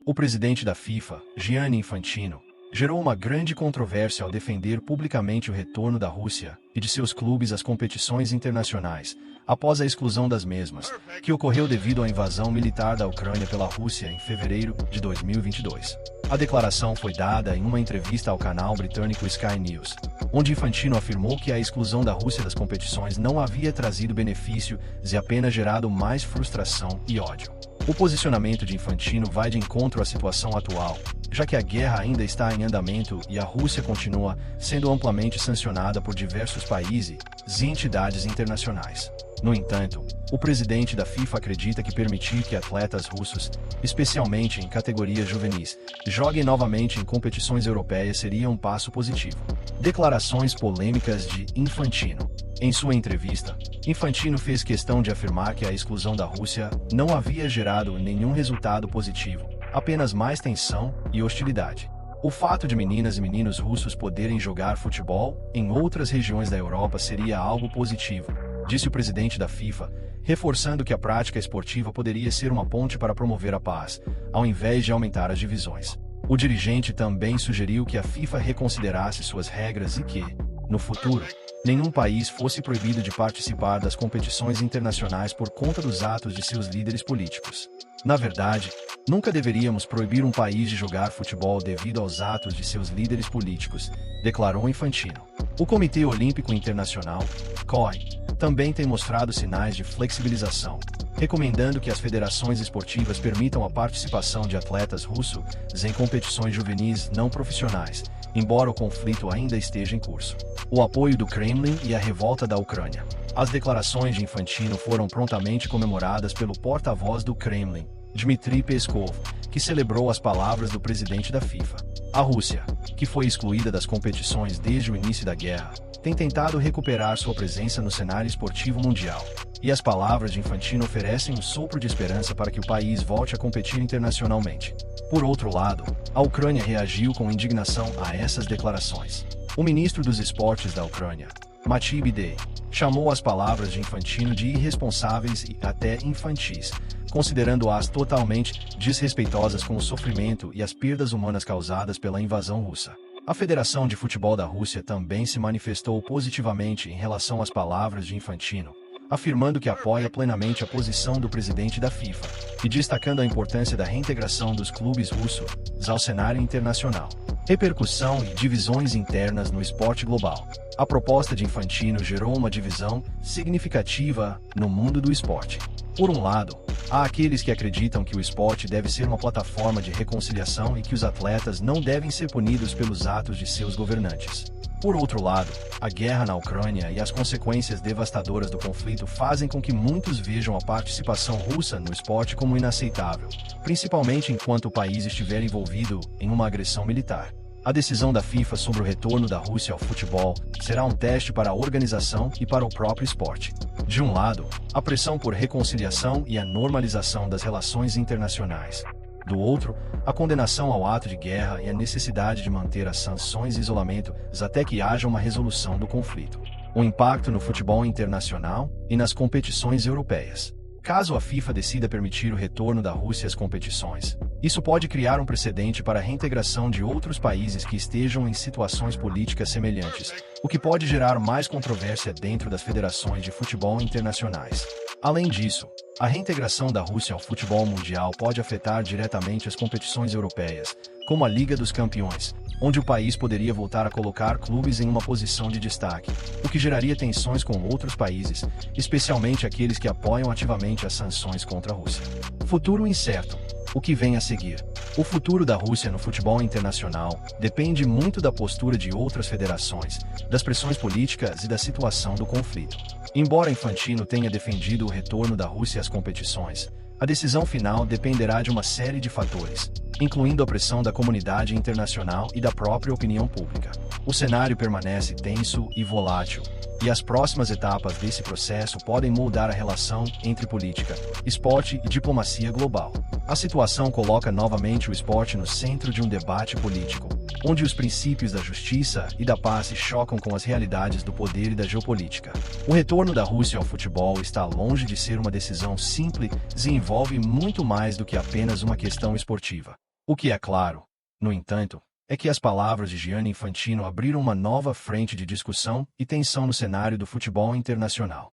O presidente da FIFA, Gianni Infantino, gerou uma grande controvérsia ao defender publicamente o retorno da Rússia e de seus clubes às competições internacionais, após a exclusão das mesmas, que ocorreu devido à invasão militar da Ucrânia pela Rússia em fevereiro de 2022. A declaração foi dada em uma entrevista ao canal britânico Sky News, onde Infantino afirmou que a exclusão da Rússia das competições não havia trazido benefícios e apenas gerado mais frustração e ódio. O posicionamento de Infantino vai de encontro à situação atual, já que a guerra ainda está em andamento e a Rússia continua sendo amplamente sancionada por diversos países e entidades internacionais. No entanto, o presidente da FIFA acredita que permitir que atletas russos, especialmente em categorias juvenis, joguem novamente em competições europeias seria um passo positivo. Declarações polêmicas de Infantino. Em sua entrevista, Infantino fez questão de afirmar que a exclusão da Rússia não havia gerado nenhum resultado positivo, apenas mais tensão e hostilidade. O fato de meninas e meninos russos poderem jogar futebol em outras regiões da Europa seria algo positivo, disse o presidente da FIFA, reforçando que a prática esportiva poderia ser uma ponte para promover a paz, ao invés de aumentar as divisões. O dirigente também sugeriu que a FIFA reconsiderasse suas regras e que, no futuro, nenhum país fosse proibido de participar das competições internacionais por conta dos atos de seus líderes políticos. Na verdade, nunca deveríamos proibir um país de jogar futebol devido aos atos de seus líderes políticos, declarou Infantino. O Comitê Olímpico Internacional, COI, também tem mostrado sinais de flexibilização, recomendando que as federações esportivas permitam a participação de atletas russos em competições juvenis não profissionais, embora o conflito ainda esteja em curso. O apoio do Kremlin e a revolta da Ucrânia. As declarações de Infantino foram prontamente comemoradas pelo porta-voz do Kremlin, Dmitry Peskov, que celebrou as palavras do presidente da FIFA. A Rússia, que foi excluída das competições desde o início da guerra, tem tentado recuperar sua presença no cenário esportivo mundial. E as palavras de Infantino oferecem um sopro de esperança para que o país volte a competir internacionalmente. Por outro lado, a Ucrânia reagiu com indignação a essas declarações. O ministro dos Esportes da Ucrânia, Matvei Bidei, chamou as palavras de Infantino de irresponsáveis e até infantis, considerando-as totalmente desrespeitosas com o sofrimento e as perdas humanas causadas pela invasão russa. A Federação de Futebol da Rússia também se manifestou positivamente em relação às palavras de Infantino, afirmando que apoia plenamente a posição do presidente da FIFA e destacando a importância da reintegração dos clubes russos ao cenário internacional. Repercussão e divisões internas no esporte global. A proposta de Infantino gerou uma divisão significativa no mundo do esporte. Por um lado, há aqueles que acreditam que o esporte deve ser uma plataforma de reconciliação e que os atletas não devem ser punidos pelos atos de seus governantes. Por outro lado, a guerra na Ucrânia e as consequências devastadoras do conflito fazem com que muitos vejam a participação russa no esporte como inaceitável, principalmente enquanto o país estiver envolvido em uma agressão militar. A decisão da FIFA sobre o retorno da Rússia ao futebol será um teste para a organização e para o próprio esporte. De um lado, a pressão por reconciliação e a normalização das relações internacionais. Do outro, a condenação ao ato de guerra e a necessidade de manter as sanções e isolamento até que haja uma resolução do conflito. O impacto no futebol internacional e nas competições europeias. Caso a FIFA decida permitir o retorno da Rússia às competições, isso pode criar um precedente para a reintegração de outros países que estejam em situações políticas semelhantes, o que pode gerar mais controvérsia dentro das federações de futebol internacionais. Além disso, a reintegração da Rússia ao futebol mundial pode afetar diretamente as competições europeias, como a Liga dos Campeões, onde o país poderia voltar a colocar clubes em uma posição de destaque, o que geraria tensões com outros países, especialmente aqueles que apoiam ativamente as sanções contra a Rússia. Futuro incerto. O que vem a seguir? O futuro da Rússia no futebol internacional depende muito da postura de outras federações, das pressões políticas e da situação do conflito. Embora Infantino tenha defendido o retorno da Rússia às competições, a decisão final dependerá de uma série de fatores, incluindo a pressão da comunidade internacional e da própria opinião pública. O cenário permanece tenso e volátil, e as próximas etapas desse processo podem moldar a relação entre política, esporte e diplomacia global. A situação coloca novamente o esporte no centro de um debate político, onde os princípios da justiça e da paz se chocam com as realidades do poder e da geopolítica. O retorno da Rússia ao futebol está longe de ser uma decisão simples e envolve muito mais do que apenas uma questão esportiva. O que é claro, no entanto, é que as palavras de Gianni Infantino abriram uma nova frente de discussão e tensão no cenário do futebol internacional.